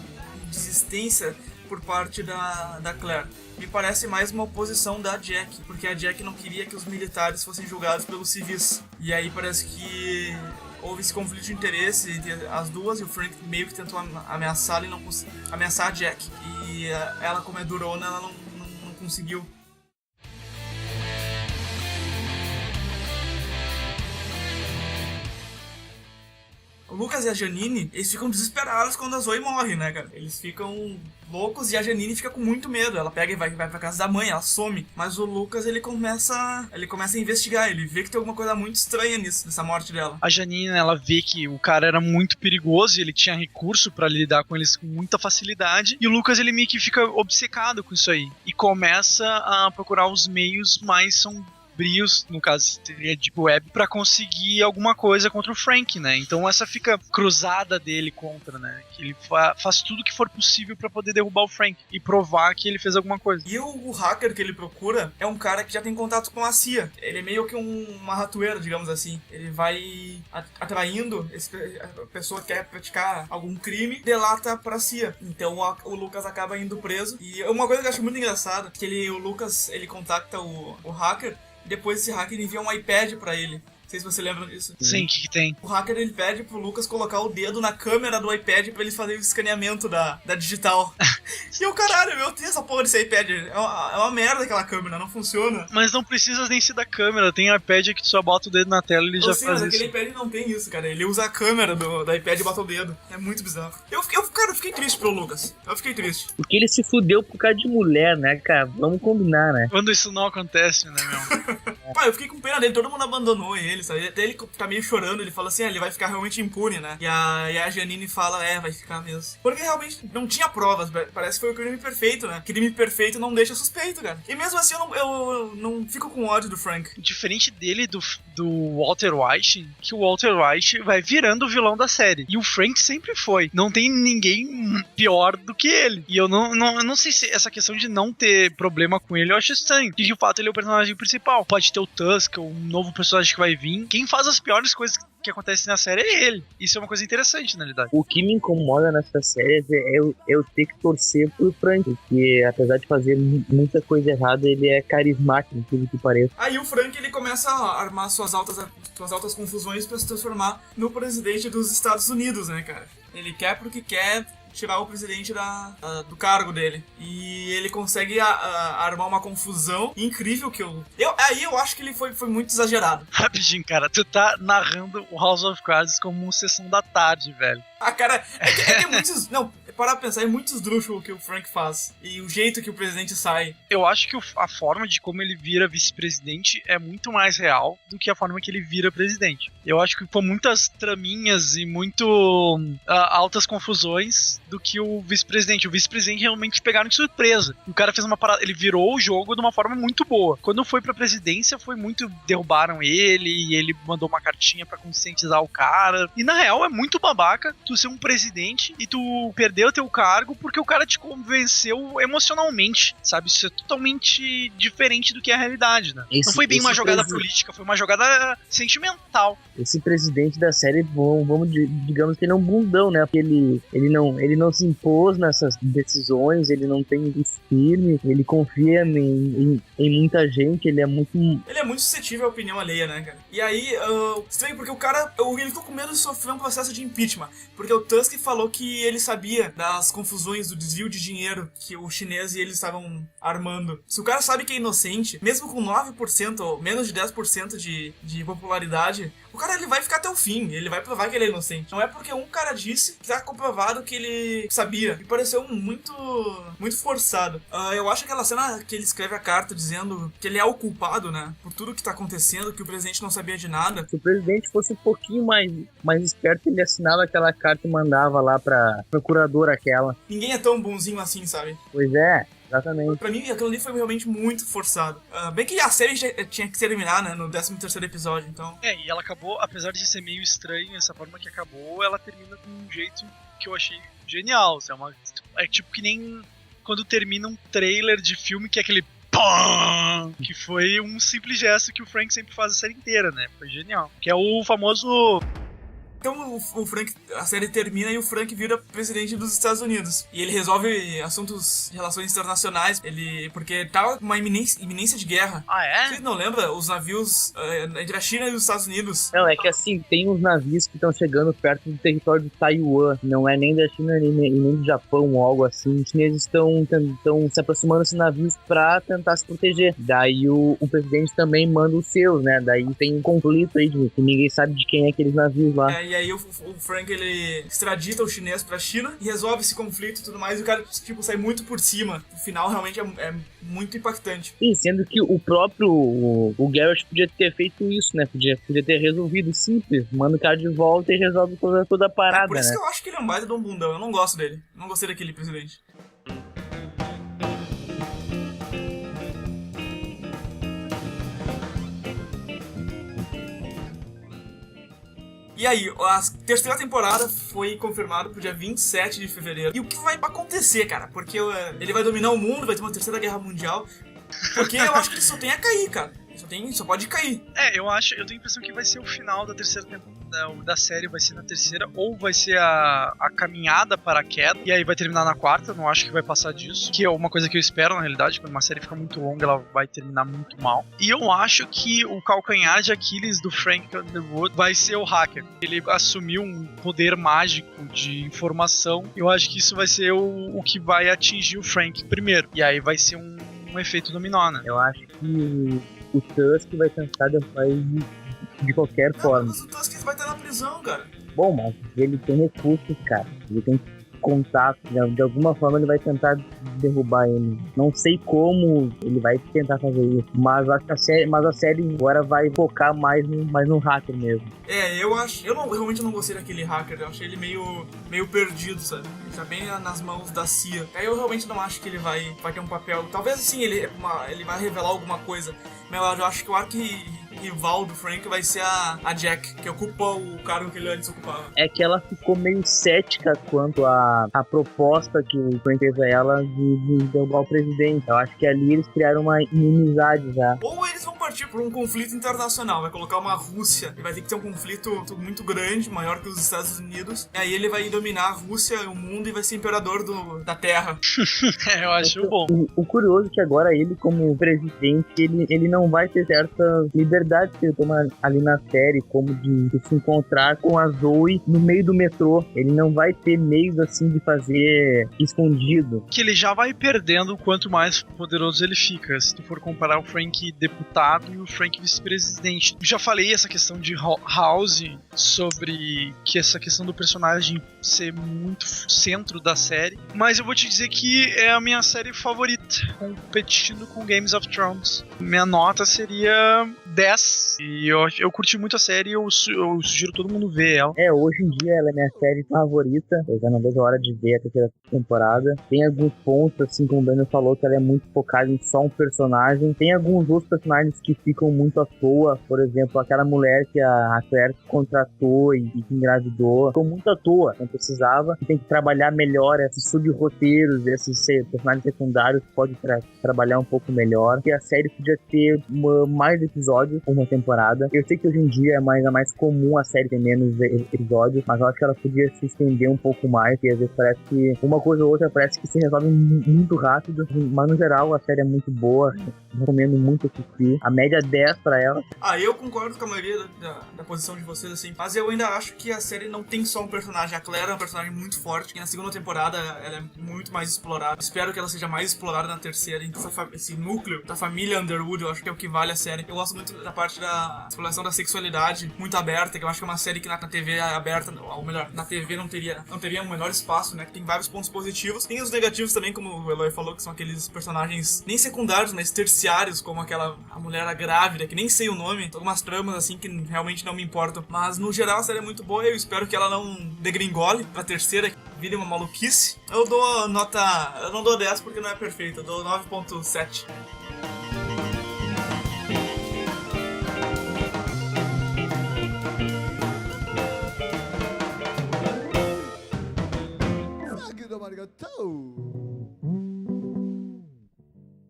desistência por parte da Claire. Me parece mais uma oposição da Jack, porque a Jack não queria que os militares fossem julgados pelos civis. E aí parece que houve esse conflito de interesse entre as duas, e o Frank meio que tentou ameaçá-la e não ameaçar a Jack. E ela, como é durona, ela não conseguiu. O Lucas e a Janine, eles ficam desesperados quando a Zoe morre, né, cara? Eles ficam loucos e a Janine fica com muito medo. Ela pega e vai pra casa da mãe, ela some. Mas o Lucas, ele começa a investigar. Ele vê que tem alguma coisa muito estranha nessa morte dela. A Janine, ela vê que o cara era muito perigoso e ele tinha recurso pra lidar com eles com muita facilidade. E o Lucas, ele meio que fica obcecado com isso aí. E começa a procurar os meios mais sombrios, no caso seria Deep Web, pra conseguir alguma coisa contra o Frank, né? Então essa fica cruzada dele contra, né? Que ele faz tudo que for possível pra poder derrubar o Frank e provar que ele fez alguma coisa. E o hacker que ele procura é um cara que já tem contato com a CIA. Ele é meio que uma ratoeira, digamos assim. Ele vai atraindo a pessoa que quer praticar algum crime, delata pra CIA. Então o Lucas acaba indo preso. E uma coisa que eu acho muito engraçada, que o Lucas, ele contacta o hacker, e depois esse hacker envia um iPad pra ele. Não sei se você lembra disso. Sim, o que tem? O hacker, ele pede pro Lucas colocar o dedo na câmera do iPad pra ele fazer o escaneamento da digital. E o caralho, meu Deus, essa porra desse iPad é uma merda aquela câmera, não funciona. Mas não precisa nem ser da câmera, tem iPad que tu só bota o dedo na tela e ele já faz mas isso. Aquele iPad não tem isso, cara. Ele usa a câmera do iPad e bota o dedo. É muito bizarro. Eu fiquei triste pelo Lucas. Eu fiquei triste. Porque ele se fudeu por causa de mulher, né, cara? Vamos combinar, né? Quando isso não acontece, né, meu? Pá, eu fiquei com pena dele, todo mundo abandonou ele, sabe? Até ele tá meio chorando, ele fala assim, ele vai ficar realmente impune, né? E a Janine fala, vai ficar mesmo. Porque realmente não tinha provas, parece que foi o crime perfeito, né? Crime perfeito não deixa suspeito, cara. E mesmo assim eu não fico com ódio do Frank. Diferente dele, do Walter White, que o Walter White vai virando o vilão da série. E o Frank sempre foi. Não tem ninguém pior do que ele. E eu não sei se essa questão de não ter problema com ele, eu acho estranho. E de fato ele é o personagem principal. Pode ter o Tusk, um novo personagem que vai vir. Quem faz as piores coisas que acontecem na série é ele. Isso é uma coisa interessante, na realidade. O que me incomoda nessa série é eu ter que torcer pro Frank, porque apesar de fazer muita coisa errada, ele é carismático, tudo que pareça. Aí o Frank, ele começa a armar suas altas confusões pra se transformar no presidente dos Estados Unidos, né, cara? Ele quer porque quer tirar o presidente do cargo dele. E ele consegue armar uma confusão incrível que aí eu acho que ele foi muito exagerado. Rapidinho, cara, tu tá narrando o House of Cards como uma sessão da tarde, velho. Cara, é que muitos... Não, para pensar, é muito esdrúxulo que o Frank faz. E o jeito que o presidente sai. Eu acho que a forma de como ele vira vice-presidente é muito mais real do que a forma que ele vira presidente. Eu acho que foi muitas traminhas e muito altas confusões do que o vice-presidente. O vice-presidente realmente pegaram de surpresa. O cara fez uma parada, ele virou o jogo de uma forma muito boa. Quando foi pra presidência, foi muito... Derrubaram ele e ele mandou uma cartinha pra conscientizar o cara. E na real, é muito babaca tu ser um presidente e tu perder o teu cargo porque o cara te convenceu emocionalmente, sabe? Isso é totalmente diferente do que é a realidade, né? Não foi bem uma jogada política, foi uma jogada sentimental. Esse presidente da série, digamos que ele é um bundão, né? Porque ele não se impôs nessas decisões, ele não tem firme, ele confia em muita gente, ele é muito suscetível à opinião alheia, né, cara? E aí, estranho porque o cara, ele ficou com medo de sofrer um processo de impeachment, porque o Tusk falou que ele sabia das confusões, do desvio de dinheiro que o chinês e eles estavam armando. Se o cara sabe que é inocente, mesmo com 9% ou menos de 10% de popularidade, o cara, ele vai ficar até o fim, ele vai provar que ele é inocente. Não é porque um cara disse que tá comprovado que ele sabia. Me pareceu muito forçado. Eu acho aquela cena que ele escreve a carta dizendo que ele é o culpado, né, por tudo que tá acontecendo, que o presidente não sabia de nada. Se o presidente fosse um pouquinho mais esperto, ele assinava aquela carta e mandava lá pra procuradora aquela. Ninguém é tão bonzinho assim, sabe? Pois é. Exatamente. Pra mim, aquilo ali foi realmente muito forçado. Bem que a série já tinha que terminar, né? No 13º episódio, então... E ela acabou, apesar de ser meio estranho, essa forma que acabou, ela termina de um jeito que eu achei genial. É tipo que nem quando termina um trailer de filme que é aquele PAM! Que foi um simples gesto que o Frank sempre faz a série inteira, né? Foi genial. Que é o famoso... Então o Frank, a série termina e o Frank vira presidente dos Estados Unidos. E ele resolve assuntos de relações internacionais, porque tava uma iminência de guerra. Ah, é? Vocês não lembram? Os navios entre a China e os Estados Unidos. Não, é que assim, tem uns navios que estão chegando perto do território de Taiwan. Não é nem da China nem do Japão ou algo assim. Os chineses estão se aproximando desses navios pra tentar se proteger. Daí o presidente também manda os seus, né? Daí tem um conflito aí de que ninguém sabe de quem é aqueles navios lá. E aí o Frank, ele extradita o chinês pra China e resolve esse conflito e tudo mais, e o cara, tipo, sai muito por cima. O final realmente é muito impactante. Sim, sendo que o próprio o Garrett podia ter feito isso, né? Podia ter resolvido simples. Manda o cara de volta e resolve toda a parada, por isso, né? que eu acho que ele é um baita de um bundão. Eu não gosto dele. Não gostei daquele presidente. E aí, a terceira temporada foi confirmada pro dia 27 de fevereiro. E o que vai acontecer, cara? Porque ele vai dominar o mundo, vai ter uma terceira guerra mundial. Porque eu acho que ele só tem a cair, cara. Só pode cair. Eu tenho a impressão que vai ser o final da terceira temporada da série, vai ser na terceira, ou vai ser a caminhada para a queda, e aí vai terminar na quarta. Não acho que vai passar disso, que é uma coisa que eu espero, na realidade. Quando uma série fica muito longa, ela vai terminar muito mal. E eu acho que o calcanhar de Aquiles do Frank Underwood vai ser o hacker. Ele assumiu um poder mágico de informação. Eu acho que isso vai ser o que vai atingir o Frank primeiro, e aí vai ser um efeito dominó, né? Eu acho que o Tusk vai tentar de qualquer forma. Mas o Tusk vai estar na prisão, cara. Bom, mas ele tem recursos, cara. Ele tem contato. De alguma forma ele vai tentar derrubar ele. Não sei como ele vai tentar fazer isso. Mas acho que a série agora vai focar mais no hacker mesmo. Eu realmente não gostei daquele hacker. Eu achei ele meio perdido, sabe? Ele tá bem nas mãos da CIA. Aí eu realmente não acho que ele vai ter um papel. Talvez assim, ele vai revelar alguma coisa. Mas eu acho que o arqui-rival do Frank vai ser a Jack, que ocupa o cargo que ele antes ocupava. É que ela ficou meio cética quanto a proposta que o Frank fez a ela de derrubar o presidente. Eu acho que ali eles criaram uma inimizade já. Ou eles vão partir por um conflito internacional. Vai colocar uma Rússia e vai ter que ter um conflito muito grande, maior que os Estados Unidos. E aí ele vai dominar a Rússia, o mundo, e vai ser imperador da Terra. Eu acho bom. O curioso é que agora ele, como presidente, ele não vai ter certa liberdade que ele toma ali na série, como de se encontrar com a Zoe no meio do metrô. Ele não vai ter meios assim de fazer escondido. Que ele já vai perdendo quanto mais poderoso ele fica. Se tu for comparar o Frank deputado e o Frank vice-presidente. Eu já falei essa questão de House, sobre que essa questão do personagem ser muito centro da série. Mas eu vou te dizer que é a minha série favorita, competindo com Games of Thrones. Minha nota seria 10. E eu curti muito a série e eu sugiro todo mundo ver ela. Hoje em dia ela é minha série favorita. Eu já não vejo a hora de ver a terceira temporada. Tem alguns pontos, assim como o Daniel falou, que ela é muito focada em só um personagem. Tem alguns outros personagens que ficam muito à toa. Por exemplo, aquela mulher que a Claire contratou e que engravidou. Ficou muito à toa, não precisava. Tem que trabalhar melhor esses subroteiros, esses personagens secundários, pode trabalhar um pouco melhor. Porque a série podia ter mais episódios, uma temporada. Eu sei que hoje em dia é mais comum a série ter menos episódios, mas eu acho que ela podia se estender um pouco mais, e às vezes parece que uma coisa ou outra parece que se resolve muito rápido, mas no geral a série é muito boa, recomendo muito assistir. A média é 10 pra ela. Eu concordo com a maioria da posição de vocês, assim, mas eu ainda acho que a série não tem só um personagem. A Claire é um personagem muito forte, e na segunda temporada ela é muito mais explorada. Espero que ela seja mais explorada na terceira. Então esse núcleo da família Underwood, eu acho que é o que vale a série. Eu gosto muito da parte da exploração da sexualidade, muito aberta, que eu acho que é uma série que na TV aberta, ou melhor, na TV não teria um menor espaço, né? Que tem vários pontos positivos. Tem os negativos também, como o Eloy falou, que são aqueles personagens nem secundários, mas terciários, como a mulher grávida, que nem sei o nome. Algumas tramas, assim, que realmente não me importam. Mas, no geral, a série é muito boa e eu espero que ela não degringole pra terceira, que vire uma maluquice. Eu dou nota... Eu não dou 10 porque não é perfeita, eu dou 9.7.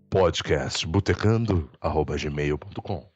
Podcast botecando@gmail.com